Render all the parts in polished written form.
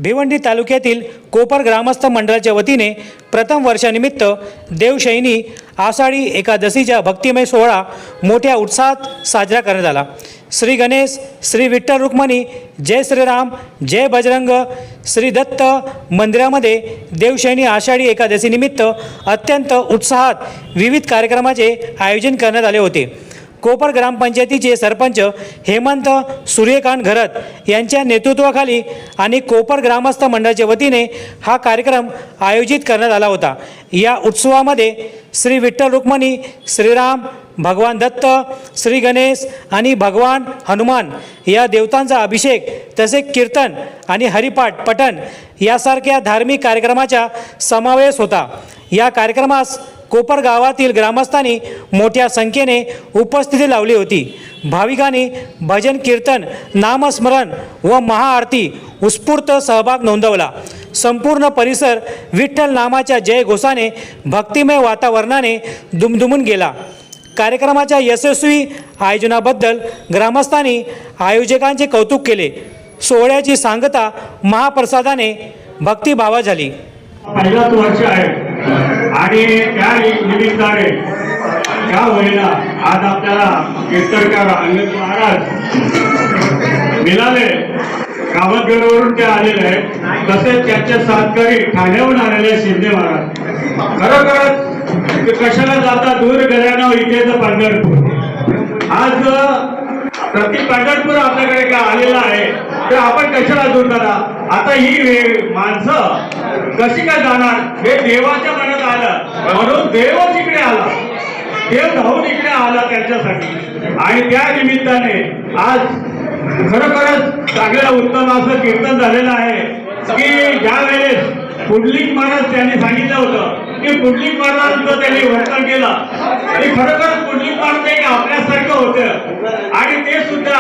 भिवंडी तालुक्यातील कोपर ग्रामस्थ मंडळाच्या वतीने प्रथम वर्षानिमित्त देवशयनी आषाढी एकादशीचा भक्तिमय सोहळा मोठ्या उत्साहात साजरा करण्यात आला। श्री गणेश, श्री विठ्ठल रुक्मिणी, जय श्रीराम, जय बजरंग, श्री दत्त मंदिरामध्ये देवशयनी आषाढी एकादशी निमित्त अत्यंत उत्साहात विविध कार्यक्रमाचे आयोजन करण्यात आले होते। कोपर ग्रामपंचायतीचे सरपंच हेमंत सूर्यकांत घरत यांच्या नेतृत्वाखाली आणि कोपर ग्रामस्थ मंडळाच्या वतीने हा कार्यक्रम आयोजित करण्यात आला होता। या उत्सवामध्ये श्री विठ्ठल रुक्मिणी, श्रीराम, भगवान दत्त, श्री गणेश आणि भगवान हनुमान या देवतांचा अभिषेक तसेच कीर्तन आणि हरिपाठ पठण यासारख्या धार्मिक कार्यक्रमाचा समावेश होता। या कार्यक्रमास कोपर गावातील ग्रामस्थांनी मोठ्या संख्येने उपस्थिती लावली होती। भाविकांनी भजन कीर्तन, नामस्मरण व महाआरती उत्स्फूर्त सहभाग नोंदवला। संपूर्ण परिसर विठ्ठल नामाच्या जय घोषाने भक्तिमय वातावरणाने दुमदुमून गेला। कार्यक्रमाच्या यशस्वी आयोजनाबद्दल ग्रामस्थांनी आयोजकांचे कौतुक केले। सोहळ्याची सांगता महाप्रसादाने भक्तिभावा झाली। पहिलाच वर्ष आहे आणि त्या निमित्ताने त्या वेळेला आज आपल्याला कीर्तनकार अंगद महाराज मिळाले। कामतगडवरून ते आलेले आहेत, तसेच त्याचे साथकरी ठाण्याहून आलेले शिंदे महाराज। खरोखरच कशाला जाता दूर गेल्यानं इथेच पंढरपूर। आज प्रति पंढरपूर आपल्याकडे का आलेला आहे, तर आपण कशाला दूर करा। आता ही माणसं कशी काय जाणार, हे देवाच्या मनात आलं म्हणून देवच इकडे आला, देव धावून इकडे आला त्यांच्यासाठी। आणि त्या निमित्ताने आज खरोखरच चांगलं उत्तम असं कीर्तन झालेलं आहे की ज्या वेळेस पुंडलिक महाराज त्यांनी सांगितलं होतं की पुंडलिक महाराजांचं त्यांनी वर्णन केलं आणि खरोखर पुंडलिक महाराज एक आपल्यासारखं होतं आणि ते सुद्धा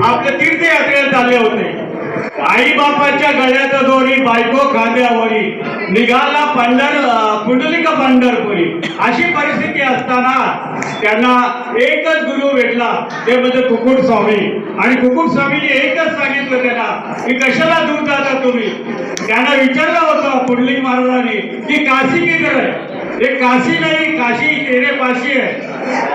आपल्या तीर्थयात्रेला चालले होते। आई बापाच्या गळ्यात दोरी, बायको खांद्यावरी, निघाला पुंडलिक पंढरपुरी। अशी परिस्थिती असताना त्यांना एकच गुरु भेटला, ते म्हणजे कुकुट स्वामी। आणि कुकुट स्वामीने एकच सांगितलं त्यांना की कशाला दूर जाता तुम्ही। त्यांना विचारलं होतं पुंडलिक महाराजांनी की काशी किधर आहे, ते काशी नाही, काशी तेरे पाशी आहे।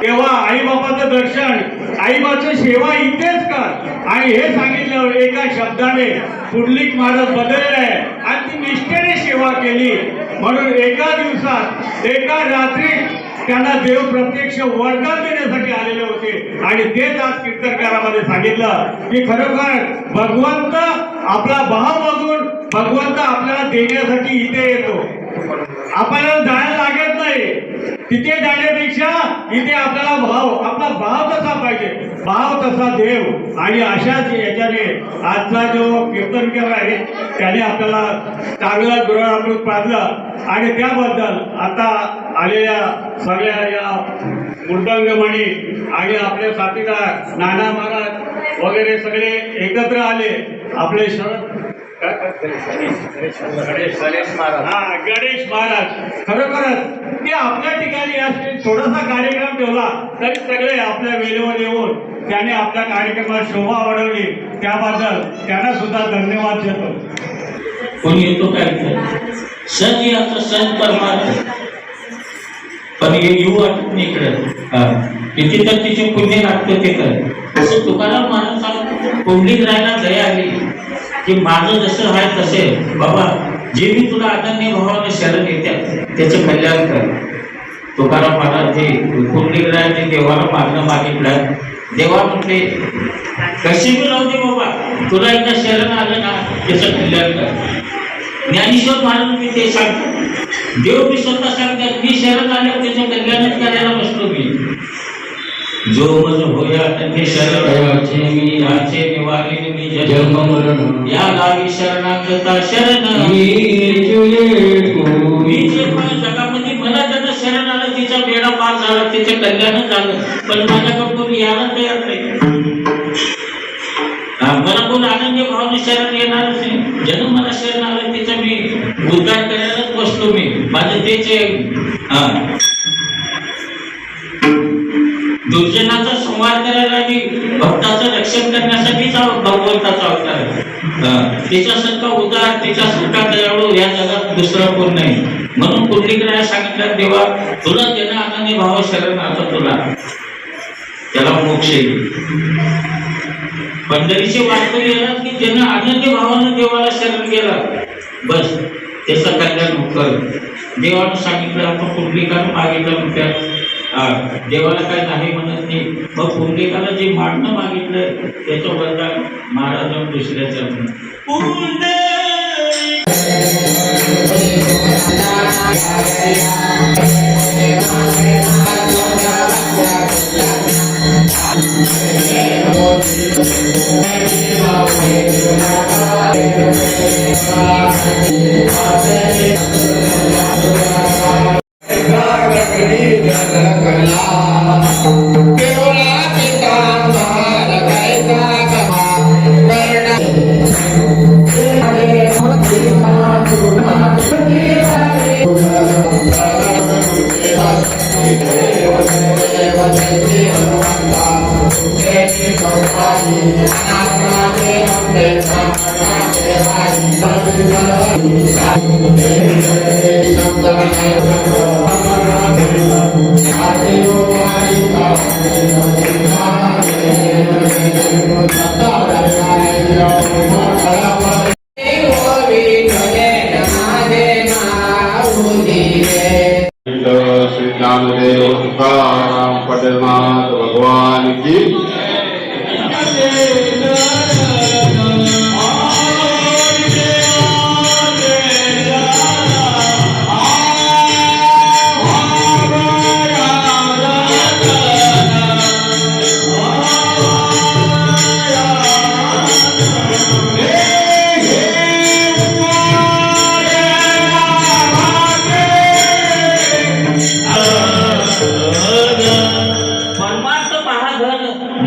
तेव्हा आई बापाचं दर्शन, आई बापाची सेवा इथेच कर। आणि हे सांगितलं एका शब्दाने पुंडलिक महाराज बदलले आहे आणि ती निष्ठेने सेवा केली। म्हणून एका दिवसात एका रात्री त्यांना देव प्रत्यक्ष वरदान देण्यासाठी आलेले होते। आणि तेच आज कीर्तनकारामध्ये सांगितलं की खरोखर भगवंत आपला भाव बघून भगवंत आपल्याला देण्यासाठी इथे येतो। आपल्याला जायला लागत नाही, तिथे जाण्यापेक्षा इथे आपल्याला आपला भाव तसा पाहिजे, भाव तसा देव। आणि अशाच याच्याने आजचा जो कीर्तनकार आहे त्याने आपल्याला चांगला गुरुअमृत पाजलं। आणि त्याबद्दल आता आलेल्या सगळ्या या मृदंगमणी आणि आपले साथीदार नाना महाराज वगैरे सगळे एकत्र आले। आपले गणेश महाराज खरोखरच ते आपल्या ठिकाणी असते, थोडासा कार्यक्रम ठेवला तरी सगळे आपल्या वेळेवर येऊन त्याने आपल्या कार्यक्रमात शोभा वाढवली, त्याबद्दल त्यांना सुद्धा धन्यवाद देतो। कोणी येतो काय सण याचा सण परमार्थ, पण हे येऊ वाटत इकडे किती तर तिचे पुण्य लागतं ते कर। असं तुकाराम महाराज सांगतो, पुंडलिक राहायला दया आली की माझं जसं आहे तसे बाबा, जे मी तुला अनन्य भावाने शरण येतात त्याचे कल्याण कर। तुकाराम महाराज हे पुंडलिक राहायचे देवाला मागणं मागितलं, देवा म्हटले कशी मी राहू दे बाबा, तुला एकदा शरण आलं ना त्याचं कल्याण कर। ज्ञानेश्वर महाराज मी ते सांगतो, देव मी स्वतः सांगतात मी शरण आल्यावर त्याचं कल्याणच करायला बसलो मी। जो मज होया तन्ने शरणाचे मी आचे निवारी मी जन्म मरण, या गावी शरणागता शरण मी जे पण जगामध्ये मला ज्यांना शरण आलं तिचा बेडा पार झाला, तिचं कल्याण झालं, पण माझ्याकडून यायला तयार नाही। मला कोण अनन्य भावाने शरण येणारच नाही, ज्यानं मला शरण आलं तिचा मी उद्धार करायलाच बसतो मी। माझं तेच दुर्जनाचा संवाद करायला आणि भक्ताचं रक्षण करण्यासाठीच भगवंताचा अवतार आहे। त्याच्यासारखा उदार, त्याच्यासारखा दयाळू या जगात दुसरा कोण नाही. म्हणून पुंडलिकाने सांगितलं, देवा तुला जन आनंदी भाव शरण, आता तुला त्याला मोक्ष येईल. पंढरीचे वारकरी येणार की जन आनंदी भावानं देवाला शरण गेला, बस त्याचं कल्याण कर. देवानं सांगितलं, आपण पुंडलिकानं मागितलं त्या देवाला काय नाही म्हणत नाही. मग पुंडलिकाला जे मागणं मागितलं त्याचं वरदान महाराजांना दुसऱ्याच्या श्री ज्ञानदेव तुकाराम पटेलनाथ भगवान की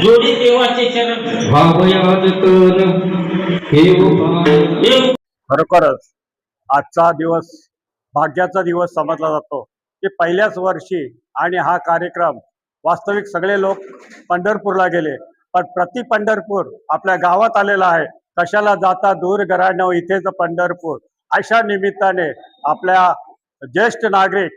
जोडी देवाचे चरण खरोखरच आजचा दिवस भाग्याचा दिवस समजला जातो की पहिल्याच वर्षी आणि हा कार्यक्रम वास्तविक सगळे लोक पंढरपूरला गेले, पण प्रति पंढरपूर आपल्या गावात आलेला आहे. कशाला जाता दूर घराणं इथेच पंढरपूर. अशा निमित्ताने आपल्या ज्येष्ठ नागरिक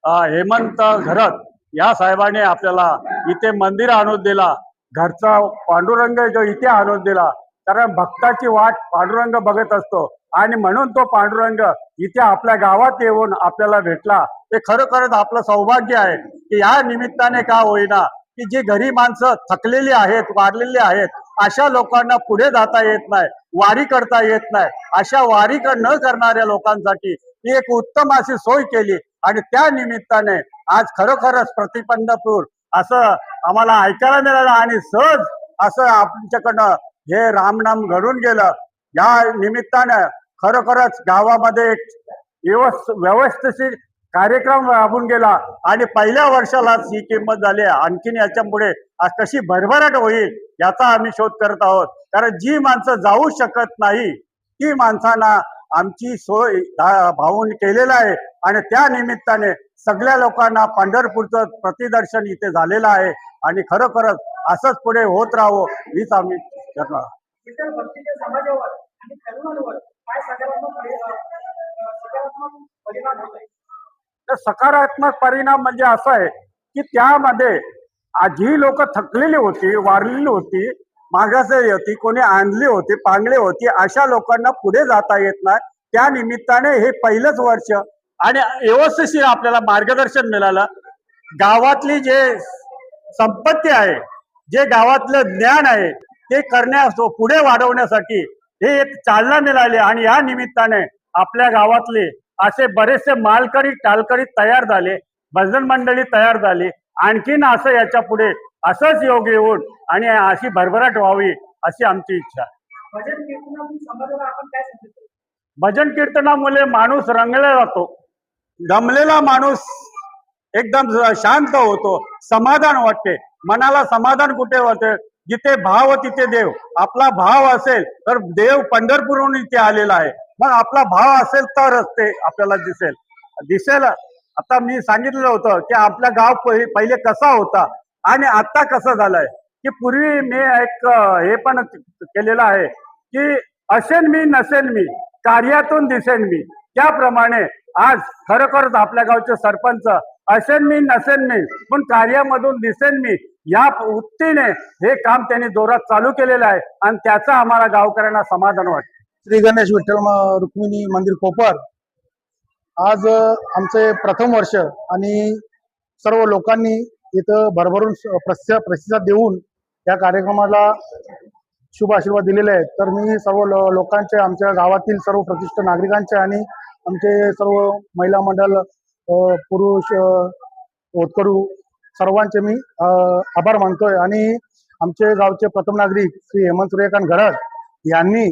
हेमंत घरत या साहेबाने आपल्याला इथे मंदिर आणून दिला. घरचा पांडुरंग जो इथे आणून दिला, कारण भक्ताची वाट पांडुरंग बघत असतो आणि म्हणून तो पांडुरंग इथे आपल्या गावात येऊन आपल्याला भेटला. ते खरोखरच आपलं सौभाग्य आहे की या निमित्ताने का होईना की जी घरी माणसं थकलेली आहेत, वारलेली आहेत, अशा लोकांना पुढे जाता येत नाही, वारी करता येत नाही, अशा वारी न करणाऱ्या लोकांसाठी ही एक उत्तम अशी सोय केली. आणि त्या निमित्ताने आज खरोखरच प्रति पंढरपूर असं आम्हाला ऐकायला मिळालं आणि सहज असं आमच्याकडनं हे रामनाम घडून गेलं. या निमित्तानं खरोखरच गावामध्ये एक व्यवस्थित कार्यक्रम राबून गेला आणि पहिल्या वर्षालाच ही किंमत झाली. आणखीन याच्या पुढे आज कशी भरभराट होईल याचा आम्ही शोध करत आहोत. कारण जी माणसं जाऊ शकत नाही ती माणसांना आमची सोय भाऊन केलेला आहे आणि त्या निमित्ताने सगळ्या लोकांना पंढरपूरचं प्रतिदर्शन इथे झालेलं आहे आणि खरोखरच असंच पुढे होत राहावं हीच आम्ही करणार. तर सकारात्मक परिणाम म्हणजे असं आहे की त्यामध्ये जी लोक थकलेली होती, वारलेली होती, मागासलेली होती, कोणी आणली होती, पांगले होती, अशा लोकांना पुढे जाता येत नाही. त्या निमित्ताने हे पहिलंच वर्ष आणि व्यवस्थित आपल्याला मार्गदर्शन मिळालं. गावातली जे संपत्ती आहे, जे गावातलं ज्ञान आहे ते करण्यास पुढे वाढवण्यासाठी हे एक चालना मिळाली आणि या निमित्ताने आपल्या गावातले असे बरेचसे मालकरी टालकरी तयार झाले, भजन मंडळी तयार झाली. आणखीन असं याच्या पुढे असंच योग येऊन आणि अशी भरभराट व्हावी अशी आमची इच्छा. भजन कीर्तनामुळे माणूस रंगला जातो, दमलेला माणूस एकदम शांत होतो, समाधान वाटते. मनाला समाधान कुठे होते? जिथे भाव तिथे देव. आपला भाव असेल तर देव पंढरपूरहून इथे आलेला आहे. मग आपला भाव असेल तरच ते आपल्याला दिसेल. आता मी सांगितलं होतं की आपला गाव पहिले कसा होता आणि आता कसं झालंय. की पूर्वी मी एक हे पण केलेलं आहे की असेन मी नसेन मी, कार्यातून दिसेन मी. त्याप्रमाणे आज खरोखरच आपल्या गावचे सरपंच असेन मी नसेन मी पण कार्यामधून दिसेन मी या वृत्तीने हे काम त्यांनी जोरात चालू केलेलं आहे आणि त्याचा आम्हाला गावकऱ्यांना समाधान वाटतं. श्री गणेश विठ्ठल रुक्मिणी मंदिर कोपर आज आमचे प्रथम वर्ष आणि सर्व लोकांनी इथं भरभरून प्रतिसाद देऊन या कार्यक्रमाला शुभ आशीर्वाद दिलेले आहेत. तर मी सर्व लोकांचे, आमच्या गावातील सर्व प्रतिष्ठित नागरिकांचे आणि आमचे सर्व महिला मंडळ, पुरुष, होतकरू सर्वांचे मी आभार मानतोय. आणि आमचे गावचे प्रथम नागरिक श्री हेमंत सूर्यकांत घरत यांनी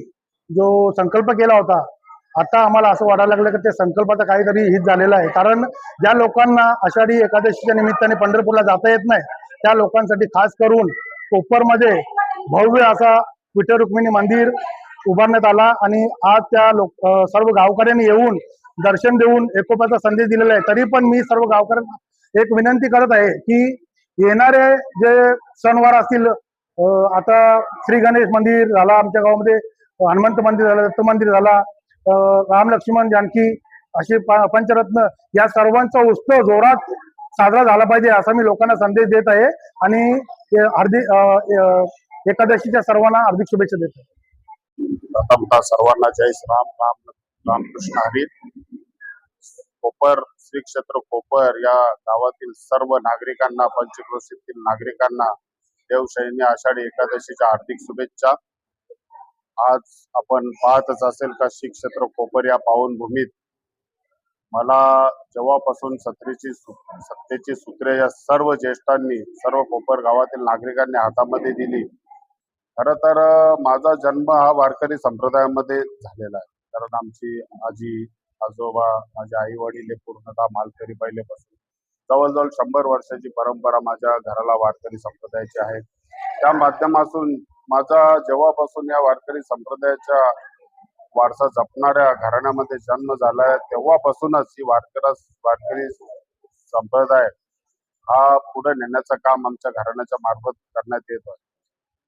जो संकल्प केला होता, आता आम्हाला असं वाटायला लागलं की ते संकल्पाचं काहीतरी हित झालेलं आहे. कारण ज्या लोकांना आषाढी एकादशीच्या निमित्ताने पंढरपूरला जाता येत नाही त्या लोकांसाठी खास करून कोपरमध्ये भव्य असा विठ्ठल रुक्मिणी मंदिर उभारण्यात आला आणि आज त्या सर्व गावकऱ्यांनी येऊन दर्शन देऊन एकोप्याचा संदेश दिलेला आहे. तरी पण मी सर्व गावकऱ्यांना एक विनंती करत आहे की येणारे जे सणवार असतील, आता श्री गणेश मंदिर झाला, आमच्या गावामध्ये हनुमंत मंदिर झालं, दत्त मंदिर झाला, राम लक्ष्मण जानकी असे पंचरत्न, या सर्वांचा उत्सव जोरात साजरा झाला पाहिजे असा मी लोकांना संदेश देत आहे. आणि एकादशीच्या सर्वांना हार्दिक शुभेच्छा देतो. प्रथमतः सर्वांना जय श्रीराम. रामकृष्ण हरी. कोपर श्री क्षेत्र कोपर या गावातील सर्व नागरिकांना, पंचक्रोशीतील नागरिकांना देवशयनी आषाढी एकादशीच्या हार्दिक शुभेच्छा. आज आपण पाहतच असेल का श्री क्षेत्र कोपर या पावनभूमीत मला जेव्हापासून सत्तेची सूत्रे या सर्व ज्येष्ठांनी, सर्व कोपर गावातील नागरिकांनी हातामध्ये दिली. खरं तर माझा जन्म हा वारकरी संप्रदायामध्ये झालेला आहे. कारण आमची आजी आजोबा, माझे आई वडील हे पूर्णतः मालकरी पहिलेपासून. जवळजवळ 100 वर्षाची परंपरा माझ्या घराला वारकरी संप्रदायाची आहे. त्या माध्यमातून माझा जेव्हापासून या वारकरी संप्रदायाच्या वारसा जपणाऱ्या घराण्यामध्ये जन्म झालाय, तेव्हापासूनच ही वारकरी संप्रदाय हा पुढे नेण्याचं काम आमच्या घराण्याच्या मार्फत करण्यात येत आहे.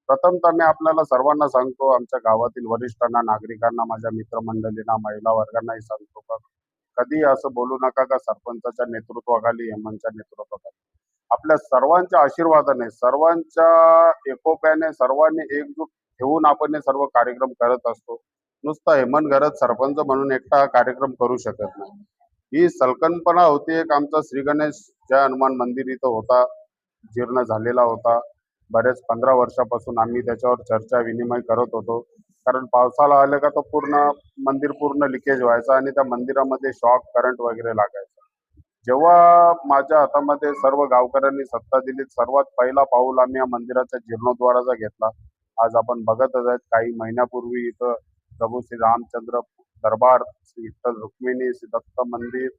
प्रथमतः मी आपल्याला सर्वांना सांगतो, आमच्या गावातील वरिष्ठांना, नागरिकांना, माझ्या मित्रमंडळींना, महिला वर्गांनाही सांगतो का कधी असं बोलू नका का सरपंचाच्या नेतृत्वाखाली, हेमंतच्या नेतृत्वाखाली. आपल्या सर्वांच्या आशीर्वादाने, सर्वांच्या एकोप्याने, सर्वांनी एकजूट ठेवून आपण हे सर्व कार्यक्रम करत असतो. नुसता हेमंत घरत सरपंच म्हणून एकटा हा कार्यक्रम करू शकत नाही. ही संकल्पना होती एक. आमचा श्री गणेश जय हनुमान मंदिर इथं होता, जीर्ण झालेला होता. बरेच 15 वर्षापासून आम्ही त्याच्यावर चर्चा विनिमय करत होतो. कारण पावसाळा आले का तो मंदिर पूर्ण लिकेज व्हायचा आणि त्या मंदिरामध्ये शॉक करंट वगैरे लागायचा. जेव्हा माझ्या हातामध्ये सर्व गावकऱ्यांनी सत्ता दिली, सर्वात पहिला पाऊल आम्ही या मंदिराच्या जीर्णोद्वाराचा घेतला. आज आपण बघतच आहेत, काही महिन्यापूर्वी इथं प्रभू श्री रामचंद्र दरबार, श्री विठ्ठल रुक्मिणी, श्री दत्त मंदिर,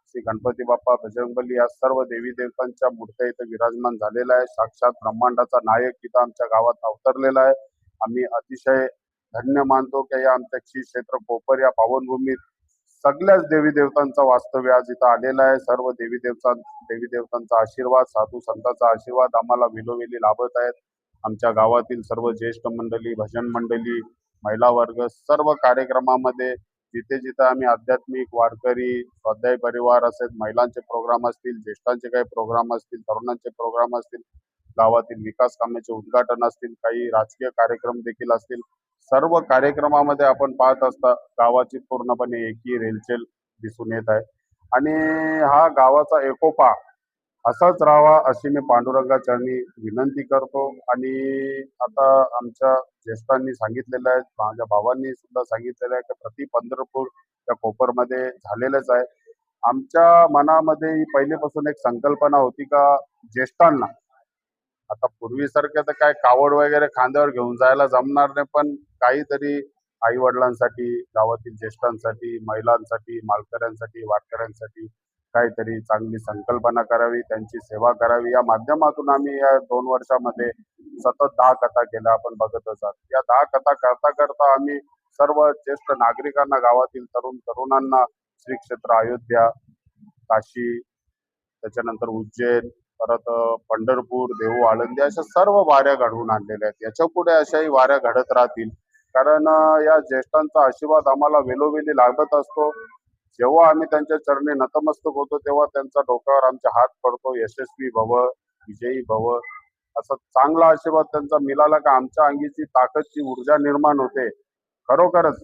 श्री गणपती बाप्पा, बजरंगबली या सर्व देवी देवतांच्या मूर्त्या इथं विराजमान झालेल्या आहे. साक्षात ब्रह्मांडाचा नायक इथं आमच्या गावात अवतरलेला आहे. आम्ही अतिशय धन्य मानतो की या आमच्या श्री क्षेत्र कोपर या पावनभूमीत सगळ्याच देवी देवतांचा वास्तव्य आज इथं आलेला आहे. सर्व देवी देवतांचा आशीर्वाद, साधू संतांचा आशीर्वाद आम्हाला विलोवेली लाभत आहेत. आमच्या गावातील सर्व ज्येष्ठ मंडळी, भजन मंडळी, महिला वर्ग सर्व कार्यक्रमामध्ये जिथे जिथे आम्ही आध्यात्मिक, वारकरी, स्वाध्याय परिवार असेल, महिलांचे प्रोग्राम असतील, ज्येष्ठांचे काही प्रोग्राम असतील, तरुणांचे प्रोग्राम असतील, गावातील विकास कामाचे उद्घाटन असतील, काही राजकीय कार्यक्रम देखील असतील, सर्व कार्यक्रमामध्ये आपण पाहत असता गावाची पूर्णपणे एकी रेलचेल दिसून येत आहे. आणि हा गावाचा एकोपा असाच राहावा अशी मी पांडुरंगाचरणी विनंती करतो. आणि आता आमच्या ज्येष्ठांनी सांगितलेलं आहे, माझ्या भावांनी सुद्धा सांगितलेलं आहे की प्रति पंढरपूर त्या कोपरमध्ये झालेलंच आहे. आमच्या मनामध्ये ही पहिलेपासून एक संकल्पना होती का ज्येष्ठांना, आता पूर्वीसारखं तर काय कावड वगैरे खांद्यावर घेऊन जायला जमणार नाही, पण काहीतरी आई वडिलांसाठी, गावातील ज्येष्ठांसाठी, महिलांसाठी, मालकऱ्यांसाठी, वारकऱ्यांसाठी काहीतरी चांगली संकल्पना करावी, त्यांची सेवा करावी. या माध्यमातून आम्ही या 2 वर्षामध्ये सतत 10 कथा केल्या, आपण बघतच आहात. या 10 कथा करता करता आम्ही सर्व ज्येष्ठ नागरिकांना, गावातील तरुणांना श्री क्षेत्र अयोध्या, काशी, त्याच्यानंतर उज्जैन, परत पंढरपूर, देहू, आळंदी अशा सर्व वाऱ्या घडवून आणलेल्या आहेत. याच्या पुढे अशाही वाऱ्या घडत राहतील. कारण या ज्येष्ठांचा आशीर्वाद आम्हाला वेळोवेळी लागत असतो. जेव्हा आम्ही त्यांच्या चरणी नतमस्तक होतो तेव्हा त्यांचा डोक्यावर आमचे हात पडतो. यशस्वी भव, विजयी भव, असा चांगला आशीर्वाद त्यांचा मिळाला का आमच्या अंगीची ताकदची ऊर्जा निर्माण होते. खरोखरच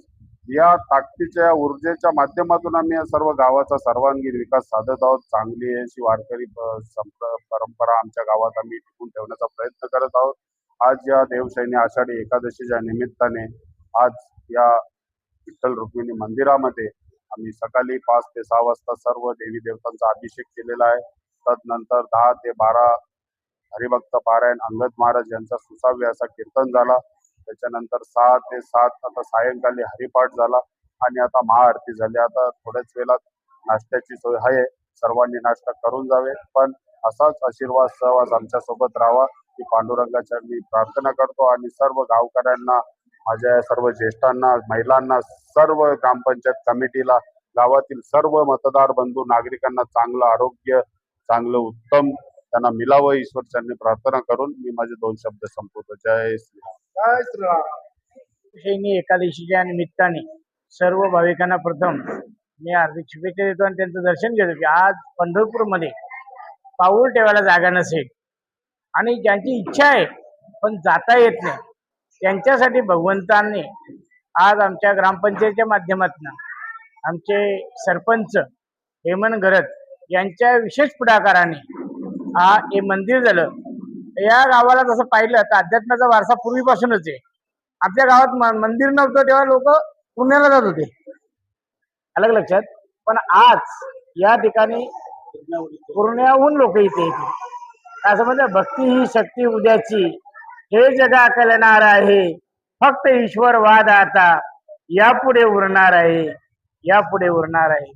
या ताकदीच्या ऊर्जेच्या माध्यमातून आम्ही या सर्व गावाचा सर्वांगीण विकास साधत आहोत. चांगली अशी वारकरी परंपरा आमच्या गावात आम्ही टिकून ठेवण्याचा प्रयत्न करत आहोत. आज या देवशयनी आषाढी एकादशीच्या निमित्ताने आज या विठ्ठल रुक्मिणी मंदिरामध्ये आम्ही सकाळी 5 ते 6 वाजता सर्व देवी देवतांचा अभिषेक केलेला आहे. तदनंतर 10 ते 12 हरिभक्त पारायण अंगद महाराज यांचा सुसाव्य असा कीर्तन झाला. त्याच्यानंतर 6 ते 7 आता सायंकाळी हरिपाठ झाला आणि आता महाआरती झाली. आता थोड्याच वेळात नाश्त्याची सोय आहे. सर्वांनी नाश्ता करून जावे. पण असाच आशीर्वाद सहवास आमच्या सोबत राहावा ही पांडुरंगाच्या मी प्रार्थना करतो. आणि सर्व गावकऱ्यांना, माझ्या सर्व ज्येष्ठांना, महिलांना, सर्व ग्रामपंचायत कमिटीला, गावातील सर्व मतदार बंधू नागरिकांना चांगलं आरोग्य, चांगलं उत्तम त्यांना मिळावं ईश्वरचरणी प्रार्थना करून मी माझे 2 शब्द संपवतो. जय श्री शयनी एकादशीच्या निमित्ताने सर्व भाविकांना प्रथम मी हार्दिक शुभेच्छा देतो आणि त्यांचं दर्शन घेतो की आज पंढरपूरमध्ये पाऊल ठेवायला जागा नसेल आणि ज्यांची इच्छा आहे पण जाता येत नाही त्यांच्यासाठी भगवंतांनी आज आमच्या ग्रामपंचायतीच्या माध्यमातून आमचे सरपंच हेमंत घरत यांच्या विशेष पुढाकाराने हे मंदिर झालं. या गावाला जसं पाहिलं तर अध्यात्माचा वारसा पूर्वीपासूनच आहे. आपल्या गावात मंदिर नव्हतं तेव्हा लोक पुण्याला जात होते, अलग लक्षात. पण आज या ठिकाणी पुण्याहून लोक इथे येते. असं म्हणजे भक्ती ही शक्ती उद्याची, हे जगा कळणार आहे, फक्त ईश्वर वाद आता यापुढे उरणार आहे, यापुढे उरणार आहे.